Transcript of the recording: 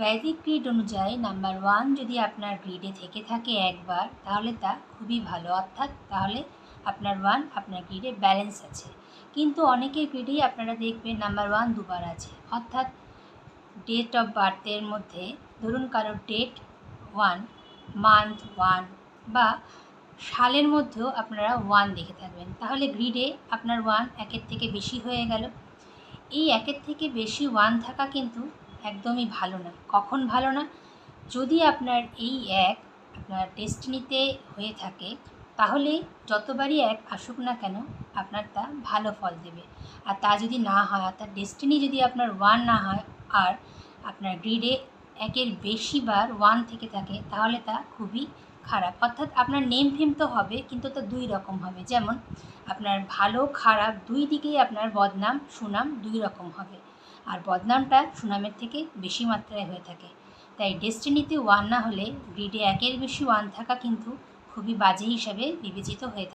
বৈদিক গ্রিড অনুযায়ী নাম্বার 1 যদি আপনার গ্রিডে থেকে থাকে একবার, তাহলে তা খুবই ভালো, অর্থাৎ তাহলে আপনার 1 আপনার গ্রিডে ব্যালেন্স আছে। কিন্তু অনেকের গ্রিডেই আপনারা দেখবেন নাম্বার 1 দুবার আছে, অর্থাৎ ডেট অফ বার্থের মধ্যে ধরুন কারোর ডেট 1, মান্থ 1 বা সালের মধ্যেও আপনারা 1 দেখে থাকবেন, তাহলে গ্রিডে আপনার 1 একের থেকে বেশি হয়ে গেল। এই একের থেকে বেশি 1 থাকা কিন্তু একদমই ভালো না। কখন ভালো না? যদি আপনার এই এক আপনার ডেস্টিনিতে হয়ে থাকে, তাহলে যতবারই এক আসুক না কেন আপনার তা ভালো ফল দেবে। আর তা যদি না হয়, অর্থাৎ ডেস্টিনি যদি আপনার 1 না হয় আর আপনার গ্রিডে একের বেশি বার 1 থেকে থাকে, তাহলে তা খুবই খারাপ। অর্থাৎ আপনার নেম ফেম তো হবে, কিন্তু তা দুই রকম হবে। যেমন আপনার ভালো খারাপ দুই দিকেই আপনার বদনাম সুনাম দুই রকম হবে, আর বদনামটা সুনামের থেকে বেশি মাত্রায় হয়ে থাকে। তাই ডেস্টিনিতে 1 না হলে গ্রিডে একের বেশি 1 থাকা কিন্তু খুবই বাজে হিসাবে বিবেচিত হয়ে থাকে।